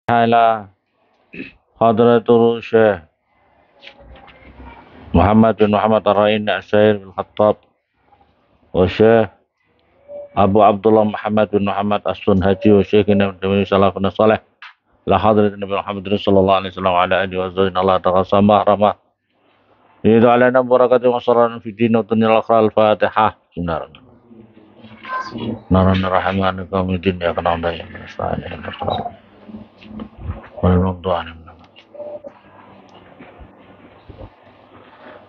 Ala Hadratul Syekh Muhammad bin Muhammad Ar-Rain As-Sair bin Khattab wa Syekh Abu Abdullah Muhammad bin Muhammad As-Sunhaji wa Syekh Nabi Salafun Salih la hadrat Nabi Muhammad sallallahu alaihi wasallam wa ala alihi wa sahbihi Allah taqassama rahmah Yidu alaina barakatuh wa salam fi din wa dunya al-Fatihah. Bismillahirrahmanirrahim. Qamiddin ya kana anda ya nasta'in.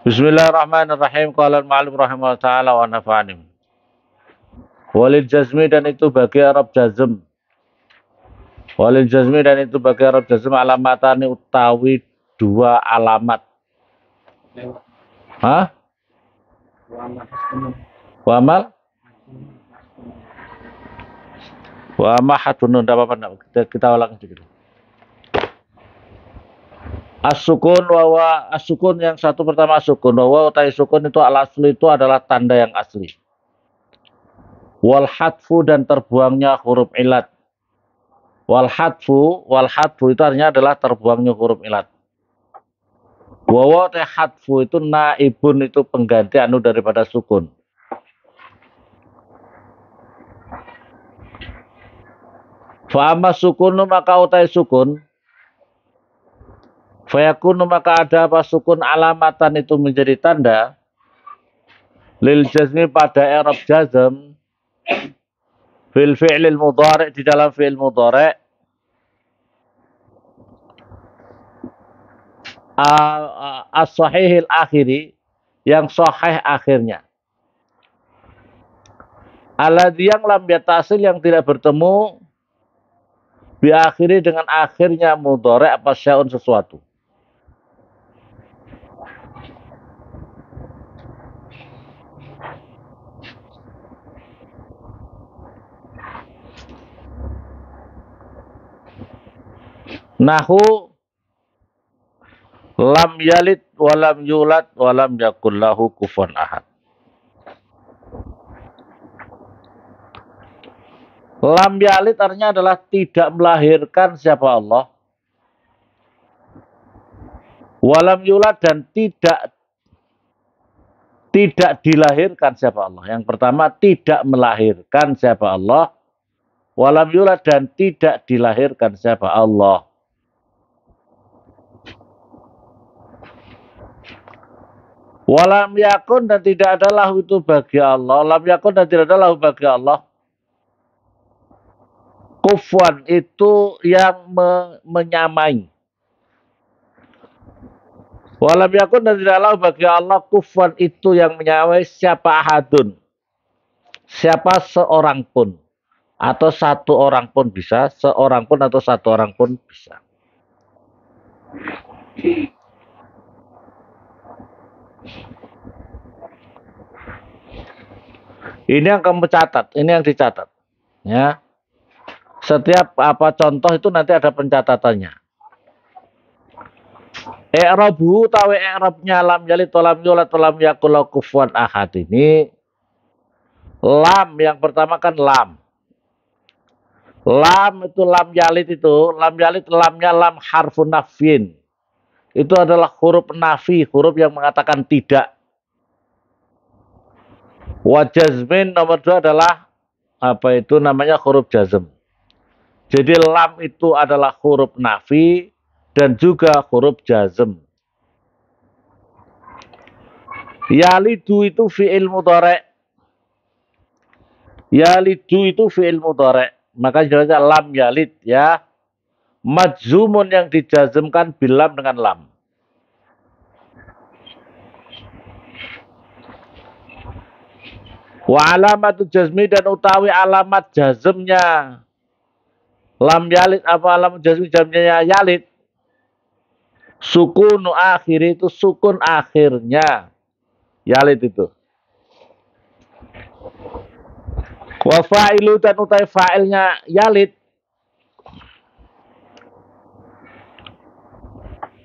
Bismillahirrahmanirrahim. Qala al-ma'allim rahimahullah ta'ala wa nafa'anim. Walil jazmi dan itu bagi Arab jazm. Walil jazmi dan itu bagi Arab jazm alamatani utawi dua alamat. Hah? Wamal? Wa mahadun tidak apa-apa kita ulang sedikit. As-sukun wa as-sukun yang satu pertama sukun wa utai sukun itu al-asli itu adalah tanda yang asli. Wal hadfu dan terbuangnya huruf ilat. Wal hadfu itu artinya adalah terbuangnya huruf ilat. Wa utai hadfu itu naibun itu pengganti anu daripada sukun. Fa amma sukunu maka utai sukun fayakunu maka ada apa sukun alamatan itu menjadi tanda lil jazmi pada i'rab jazm fil fi'lil mudhari' di dalam fi'il mudhari' as-sahihil akhiri yang sahih akhirnya alladzi yang lam yatasil yang tidak bertemu biakhiri dengan akhirnya mudhari' apa syai'un sesuatu. Nahu lam yalid walam yulad walam yakul lahu kufuwan ahad. Lam yalid artinya adalah tidak melahirkan siapa Allah. Walam yulad dan tidak dilahirkan siapa Allah. Yang pertama tidak melahirkan siapa Allah. Walam yulad dan tidak dilahirkan siapa Allah. Walam yakun dan tidak ada lahu itu bagi Allah. Lam yakun dan tidak ada lahu bagi Allah. Kufuwan itu yang menyamai. Walam yakun dan tidak lahu bagi Allah kufuwan itu yang menyamai siapa ahadun. Siapa seorang pun. Atau satu orang pun bisa. Seorang pun atau satu orang pun bisa. Ini yang kamu catat. Ini yang dicatat. Ya. Setiap apa contoh itu nanti ada pencatatannya. I'rabu tawi i'rabnya lam yalid walam yulad walam yakul lahu kufuwan ahad ini lam yang pertama kan lam. Lam itu lam yalid itu, lam yalid lamnya lam harfun nafyin. Itu adalah huruf nafi, huruf yang mengatakan tidak. Wa jazmin nomor 2 adalah apa itu namanya huruf jazm. Jadi lam itu adalah huruf nafi dan juga huruf jazm. Yalidu itu fi'il mudhari'. Yalidu itu fi'il mudhari'. Maka jelasnya lam yalid ya. Majzumun yang dijazmkan bilam dengan lam. Wa alamatu jazmi dan utawi alamat jazmnya. Lam yalid apa alam jazmi jamnya yalid. Sukunu akhiri itu sukun akhirnya. Yalid itu. Wa fa'ilu dan utai fa'ilnya yalid.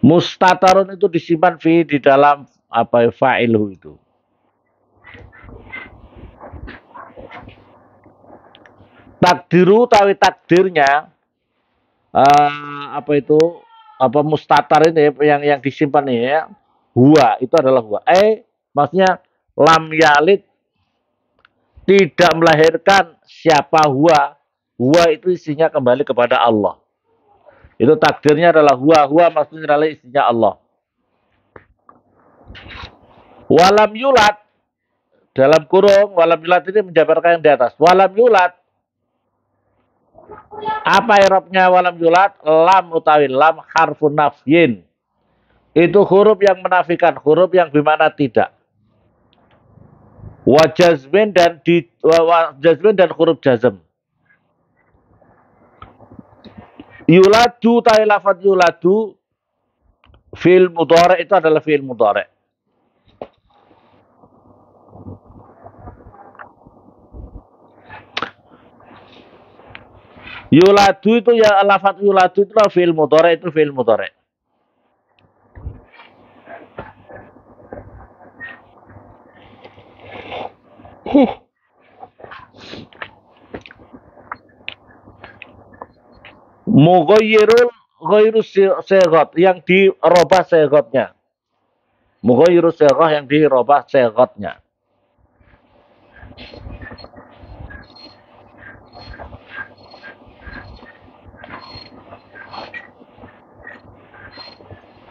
Mustatarun itu disimpan di dalam apa fa'ilu itu. Takdiru tawi takdirnya apa itu, apa mustatar ini yang disimpan ini ya, huwa itu adalah huwa. Maksudnya lam yalid, tidak melahirkan siapa huwa. Huwa itu isinya kembali kepada Allah. Itu takdirnya adalah huwa. Huwa maksudnya adalah isinya Allah. Walam yulat, dalam kurung walam yulat ini menjabarkan yang di atas. Walam yulat, apa irobnya walam yulat? Lam utawi lam harfun nafyin. Itu huruf yang menafikan, huruf yang bimana tidak. Wajazmin dan huruf jazm. Yuladu ta'i lafad yuladu fi'il mudhari itu adalah fi'il mudhari. Yuladu itu ya lafad yuladu itu fi'il mudhari, itu fi'il mudhari. Mughayyirul ghairu sighat, yang dirubah sighatnya. Mughayyiru sighah, yang dirubah sighatnya.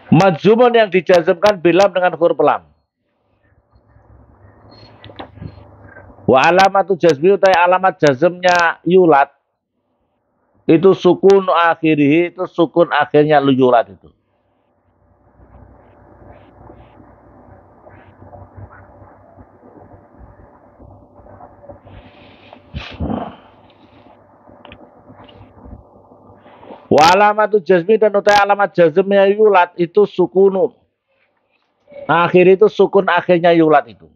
Majzumun yang dijazmkan bilam dengan huruf lam. Wa alamatu jazmi utai alamat jazmnya yulat. Itu sukun akhirih, itu sukun akhirnya yulat itu. Wa alamatu jazmi dan utai alamat jazmnya yulat itu sukunun. Akhir itu sukun akhirnya yulat itu.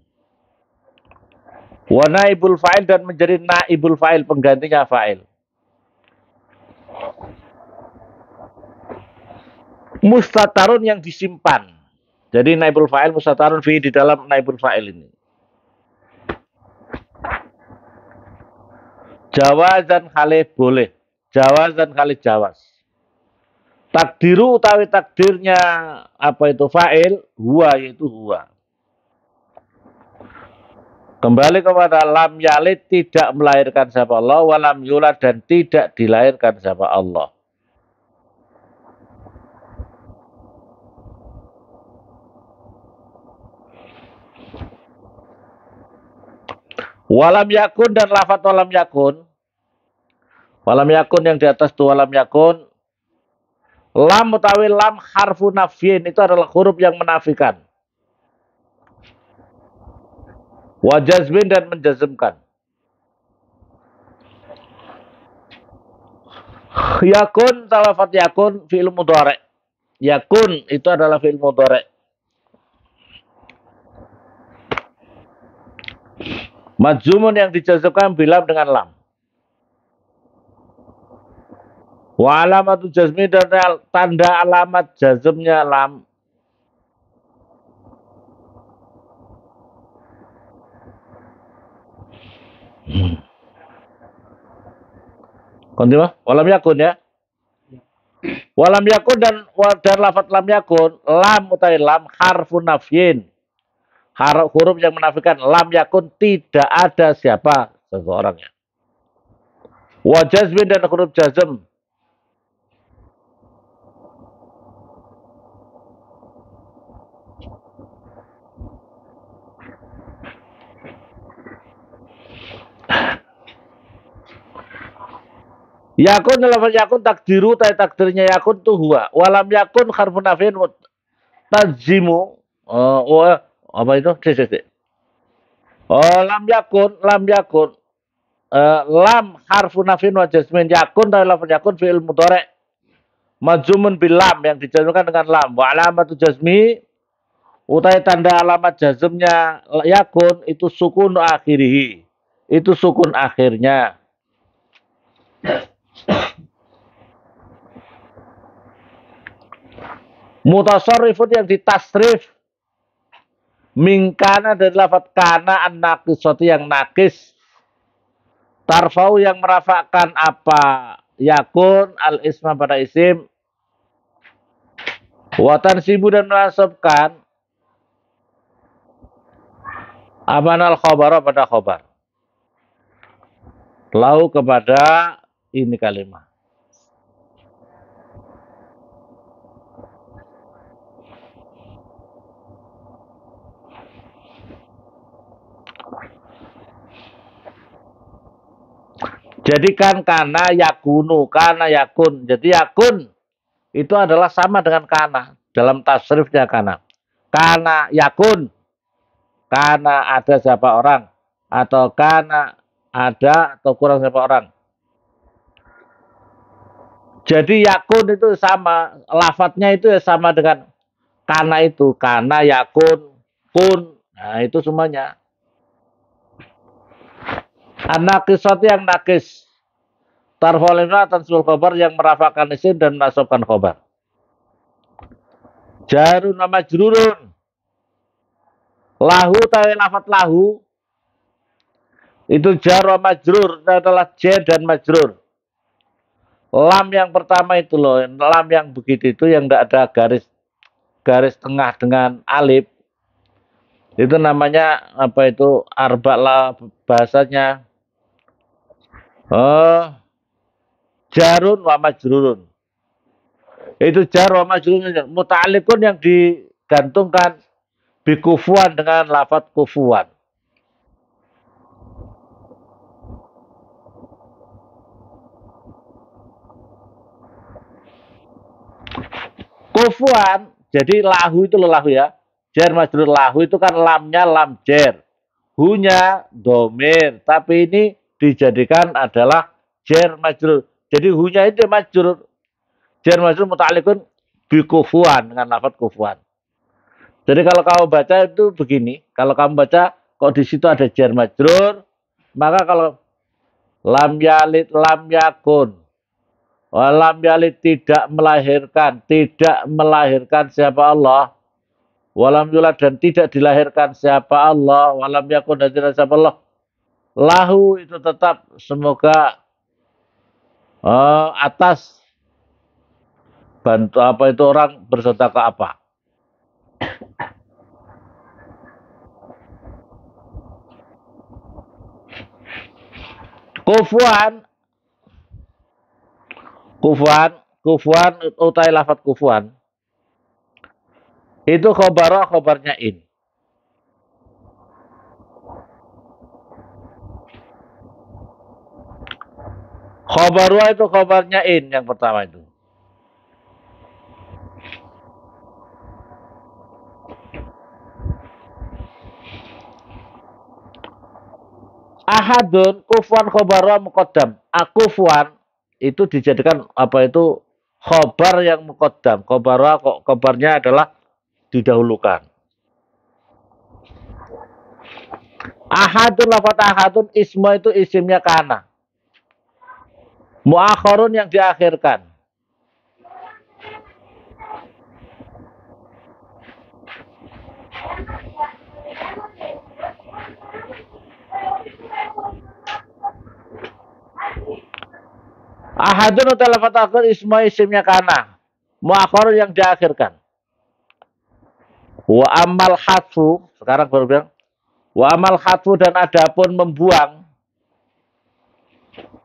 Wa naibul fa'il dan menjadi naibul fa'il, penggantinya fa'il. Mustatarun yang disimpan. Jadi naibul fa'il mustatarun fi di dalam naibul fa'il ini. Jawazan khalif boleh. Jawazan khalif jawas. Takdiru utawi takdirnya apa itu fa'il, huwa yaitu huwa. Kembali kepada lam yalid, tidak melahirkan siapa Allah, walam yulad dan tidak dilahirkan siapa Allah. Walam yakun dan lafat walam yakun. Walam yakun yang di atas itu walam yakun. Lam utawi lam harfu nafyin, itu adalah huruf yang menafikan. Wajazmin dan menjazmkan. Yakun talafat yakun fi'il mudhari. Yakun itu adalah fi'il mudhari. Majzumun yang dijazmkan bilam dengan lam. Wa alamatu jazmi dan tanda alamat jazmnya lam. Kontima, walam yakun ya. Walam yakun dan lafat lam yakun, lam utai lam harfun nafyin. Huruf yang menafikan, lam yakun tidak ada siapa seseorangnya. Wa jazmin dan huruf jazm. Yakun dalam yakun takdiru takdirnya yakun tuh huwa. Walam yakun harfun nafyin tazimu. Apa itu? Lam yakun, lam yakun. Lam harfun nafyin wa jazmin. Yakun dalam yakun fi'il mudhari. Majzumun bil lam yang dijazmkan dengan lam. Wa alamatu jazmi utai tanda alamat jazmnya yakun itu sukun akhirih. Itu sukun akhirnya. Mutasarrifun yang ditasrif mingkana dari lafaz kana an-naqisati yang nakis, tarfau yang merafakkan apa yakun al isma pada isim, watan sibu dan menasabkan amanal khobar pada khobar. Lau kepada ini kalimat. Jadikan kana yakunu, kana yakun. Jadi yakun itu adalah sama dengan kana dalam tasrifnya kana. Kana yakun, kana ada siapa orang, atau kana ada atau kurang siapa orang. Jadi yakun itu sama, lafadznya itu ya sama dengan kana itu, kana yakun, kun. Nah itu semuanya. An-naqisat yang nakis. Tarfolina tansul khobar yang merafakan isim dan menasabkan khobar. Jarun nama jururun. Lahu tawi lafat lahu. Itu jar wa majrur. Itu adalah jar dan majrur. Lam yang pertama itu loh. Lam yang begitu itu yang tidak ada garis tengah dengan alif. Itu namanya apa itu arba lah bahasanya. Jarun wa majrurun. Itu jar wa majrurun. Muta'alikun yang digantungkan bikufuan dengan lafaz kufuan. Kufuan, jadi lahu itu lahu ya. Jar majrur lahu itu kan lamnya lam jar. Hunya domir. Tapi ini dijadikan adalah jar majrur. Jadi hunya itu majrur. Jar majrur muta'alikun bikufuan dengan lafaz kufuan. Jadi kalau kamu baca itu begini. Kalau kamu baca kok di situ ada jar majrur, maka kalau lam yalid lam yakun. Walam yalid tidak melahirkan siapa Allah. Walam yulad dan tidak dilahirkan siapa Allah. Walam yakun dan tidak siapa Allah. Lahu itu tetap semoga atas bantu apa itu orang bersedekah apa. Kufuan utai lafat kufuan. Itu khobarnya in. Khobarwa itu khobarnya in yang pertama itu. Ahadun kufuan khobarwa muqaddam. Akufuan itu dijadikan apa itu khobar yang muqaddam. Khobarwa khobarnya adalah didahulukan. Ahadun lafat ahadun isma itu isimnya kana. Muakhirun yang diakhirkan. Ahadun utai lafat akhir isma isimnya kana. Muakhirun yang diakhirkan. Wa amal hatfu, sekarang baru bilang. Wa amal hatfu dan adapun membuang.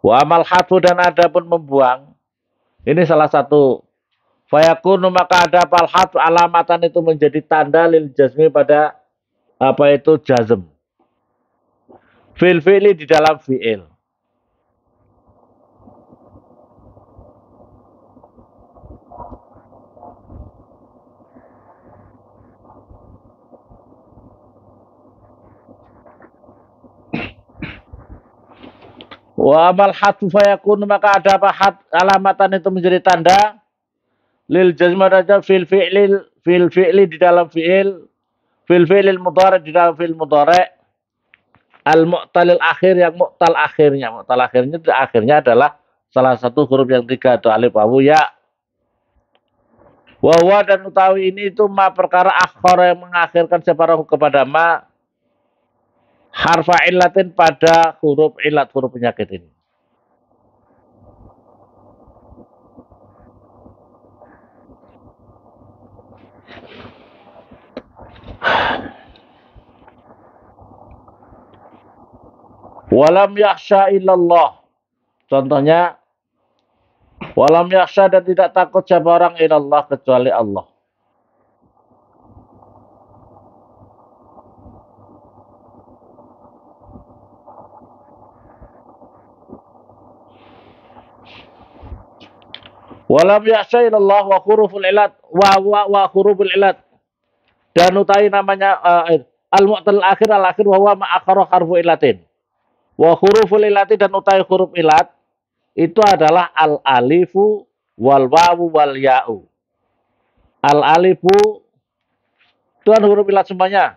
Wa amal hatfu dan adapun membuang. Ini salah satu. Fayakunu maka ada pal hatfu alamatan itu menjadi tanda lil jazmi pada apa itu jazm. Fil fi'li di dalam fi'il. Wa amal hatfu fayakunu maka ada apa alamatan itu menjadi tanda lil jazma raja fil fi'li di dalam fi'il fil fi'lil mudhari di dalam fi'il mudhari al mu'talil akhir yang mu'tal akhirnya itu akhirnya adalah salah satu huruf yang tiga atau alif wawu ya. Wawa dan utawi ini itu ma perkara akhara yang mengakhirkan separahu kepada ma harfa illatin pada huruf illat, huruf penyakit ini. Walam yakhsha illallah. Contohnya, walam yakhsha dan tidak takut siapa orang illallah kecuali Allah. Walam yakhsha illallah wa huruful ilat wa huruful ilat. Dan utai namanya al-mu'tal akhir al-akhir wa huwa ma'akhara harfu ilatin. Wa huruful ilati dan utai huruf ilat itu adalah al-alifu wal wawu wal ya'u. Al-alifu itu kan huruf ilat semuanya.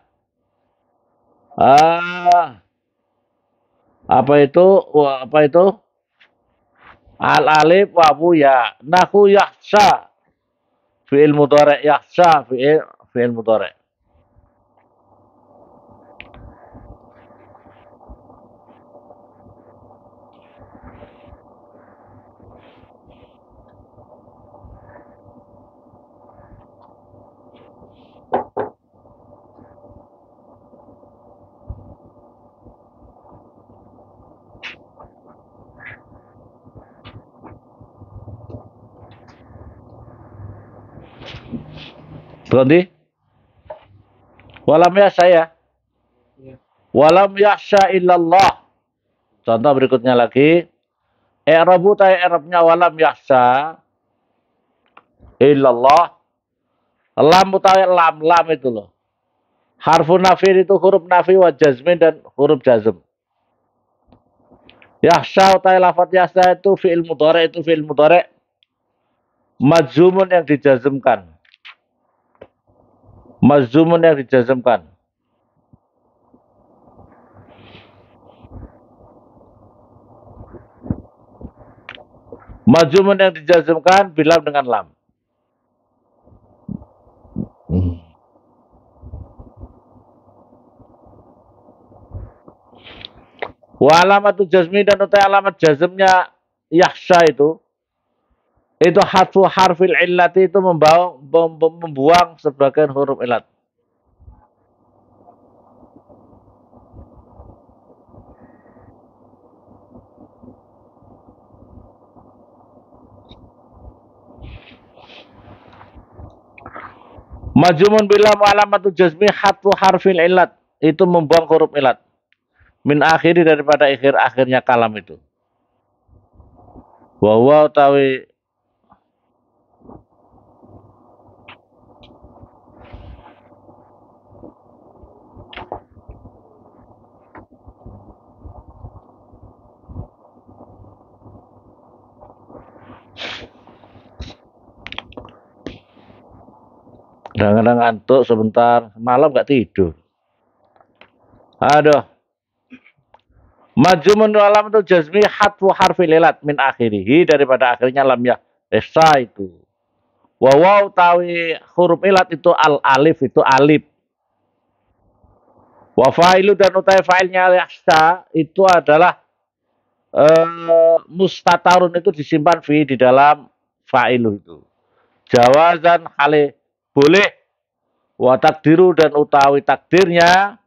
Apa itu? Apa itu? Al-alif wawu ya. Nahu yahsha. Fi'il mudhari' yahsha fi'il mudhari'. Berhenti. Walam yahsha ya. Walam yahsha illallah. Contoh berikutnya lagi. I'rabu ta i'rabnya walam yahsha illallah. Lam utawi lam itu loh. Harfu nafir itu huruf nafi wa jazmin dan huruf jazm. Yahsha utawi lafaz yahsha itu fi'il mudhari itu fi'il mudhari majzumun yang dijazmkan. Majzumun yang dijazmkan. Majzumun yang dijazmkan bilam dengan lam. Wa alamatul jazmi dan utai alamat jazmnya yahsha itu hadfu harfil illati itu membuang sebagian huruf illat. Majzumun bila alamatul jazmi hadfu harfil illat itu membuang huruf illat. Min akhiri daripada akhirnya kalam itu. Wa huwa utawi kadang-kadang ngantuk sebentar, malam nggak tidur. Aduh. Majzumun alamatul jazmi hadfu harfil illat min akhirihi daripada akhirnya lam ya esa itu. Wa waw tawi huruf illat itu al alif itu alif. Wa fa'ilu dan utai fa'ilnya yahsa itu adalah mustatarun itu disimpan di dalam fa'ilu itu. Jawazan hale boleh wa takdiru dan utawi takdirnya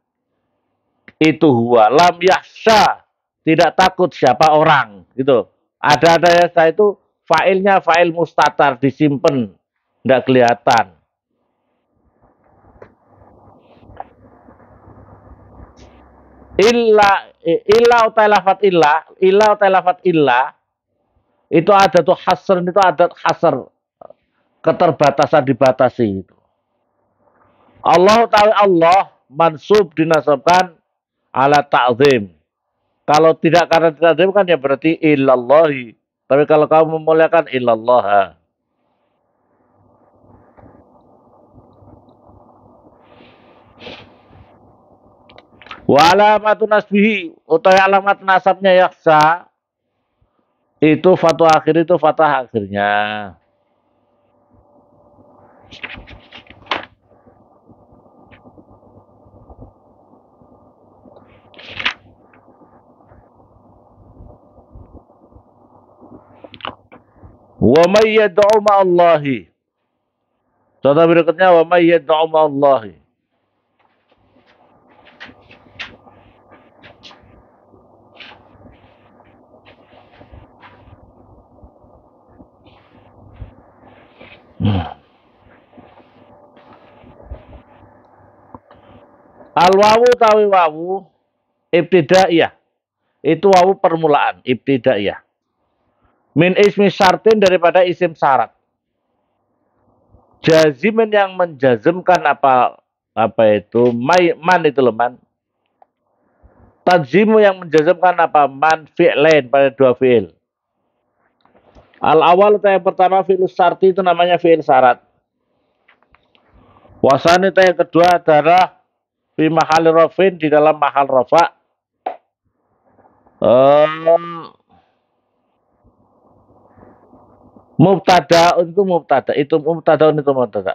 itu huwa lam yahsha tidak takut siapa orang gitu. Ada yahsha itu fa'ilnya fa'il mustatar disimpan enggak kelihatan. Illa utai lafat illa itu ada tuh hasr itu ada hasr keterbatasan dibatasi itu. Allah tahu Allah mansub dinasabkan ala ta'zim. Kalau tidak karena ta'zim kan ya berarti illallahi. Tapi kalau kamu memuliakan illallah. Wa alamatun nasbihi utawi alamat nasabnya yaksa itu fathah akhir itu fathah akhirnya. Wa may yad'u ma'allahi. Contoh berikutnya wa may yad'u ma'allahi. Al wawu tawi wawu ibtidaiyah. Itu wawu permulaan, ibtidaiyah. Min ismi syartin daripada isim syarat. Jazimin yang menjazmkan apa itu man itu loh man. Tajzimu yang menjazmkan apa man fi'lain pada dua fi'il. Al awal yang pertama fi'il syarti itu namanya fi'il syarat. Wasani yang kedua adalah fi mahal rafin di dalam mahal rafa. Mubtada itu mubtada, itu mubtada itu mubtada.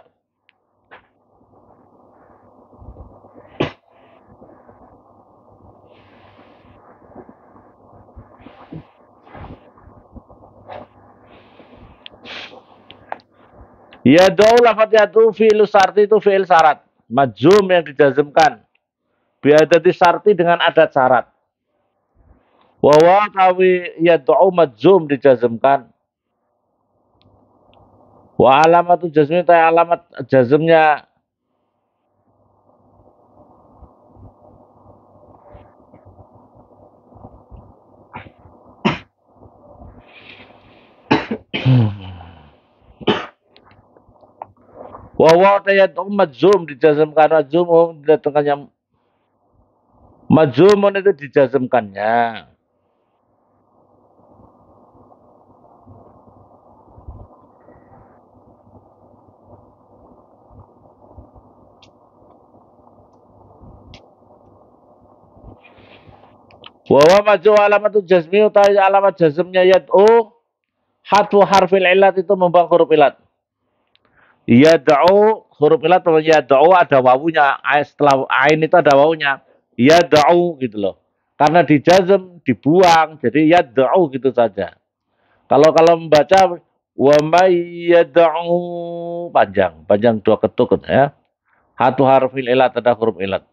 Ya do lafadz yatu fi'il syarti itu fi'il syarat. Majzum yang dijazmkan. Biadati syarti dengan adat syarat. Wawa tawi yad'u majzum dijazmkan. Wa alamatu jazmi ta alamat jazmnya Wawa tayad'u majzum dijazmkan majzum didatangkannya majzumun itu dijazmkannya. Wawa maju alamat jazmi utawi alamat jazmnya yad'u hatfu harfil ilat itu membuang huruf ilat. Yad'u huruf ilat yad'u ada wawunya, setelah ain itu ada wawunya. Yad'u gitu loh. Karena dijazm dibuang jadi yad'u gitu saja. Kalau membaca wa may yad'u panjang dua ketuk ya. Hatu harfil ilat ada huruf ilat.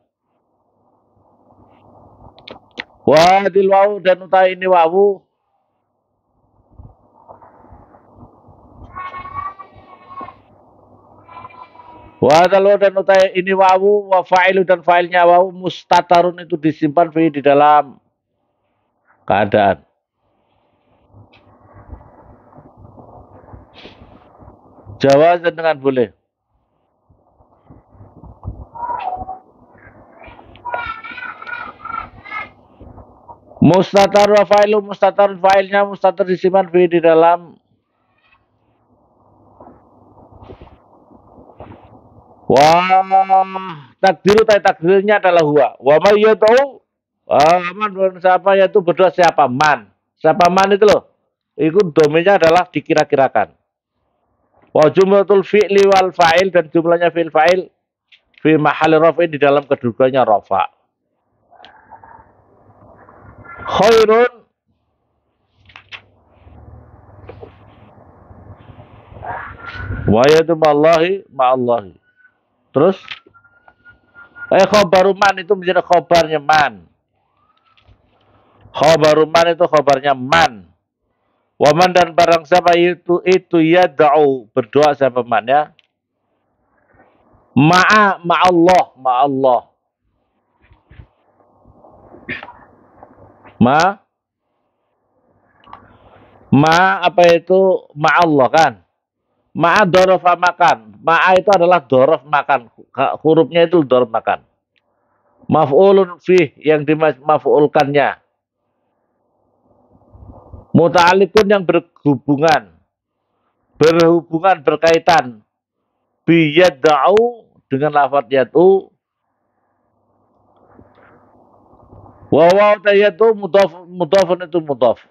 Wadil wawu dan utai ini wawu Wadal dan utai ini wawu wa fa'ilu dan fa'ilnya wawu mustatarun itu disimpan di dalam keadaan. Jawazan dengan boleh. Mustatar wa fa'ilu mustatar fa'ilnya mustatar disimpan di dalam takdirnya adalah huwa. Wa may yad'u man siapa yaitu berdoa siapa man. Siapa man itu loh. Itu domainnya adalah dikira-kirakan. Wa jumlatul fi'li wal fa'il dan jumlahnya fi'il fa'il fi mahali raf'in di dalam kedudukannya rafa. Khairun wa yadu ma'allahi. Terus khobaru man itu menjadi khobarnya man. Khobaru man itu khobarnya man. Waman dan barang siapa itu yad'u berdoa siapa man ya. Ma'allah. Apa itu ma'allah kan? Ma'a dorofa makan. Ma'a itu adalah dorof makan. Hurufnya itu dorof makan. Maf'ulun fih yang dimaf'ulkannya. Muta'alikun yang berhubungan. Berkaitan. Biyad'u dengan lafaz yad'u. Wawaw yad'u mudhafun itu mudhaf.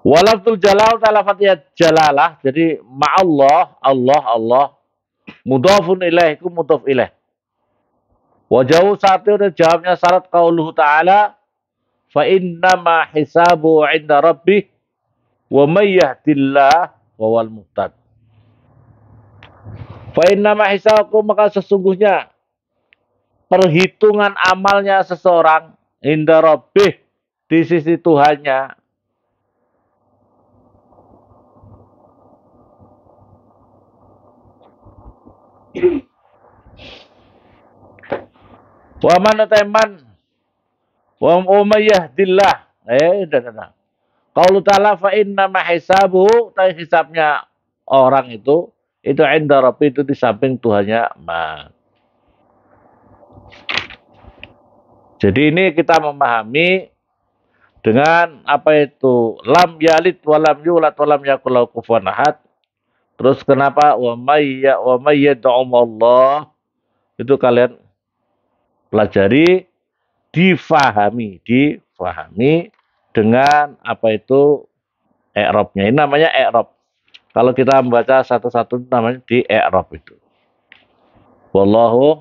Walaftul jalal talafat jalalah. Jadi ma'allah, Allah. Mudhafun ilaih, itu mudhaf ilaih. Wajahu satu dan jawabnya syarat qauluhu ta'ala. Fa innama hisabu inda rabbih. Wa may yahdillah wa wal muhtad. Fa innama hisabukum, maka sesungguhnya perhitungan amalnya seseorang inda rabbih, di sisi Tuhannya, wa man teman wa umayyahdillah, dah. Qaulu ta'ala fa innama hisabuhu, tapi hisabnya orang itu inda rabbi, itu di samping Tuhannya. Jadi ini kita memahami dengan apa itu lam yalid walam yulad walam yakul lahu kufuwan ahad. Terus kenapa wa may Allah, itu kalian pelajari, difahami dengan apa itu i'rabnya. Ini namanya i'rab. Kalau kita membaca satu-satu namanya di i'rab itu. Wallahu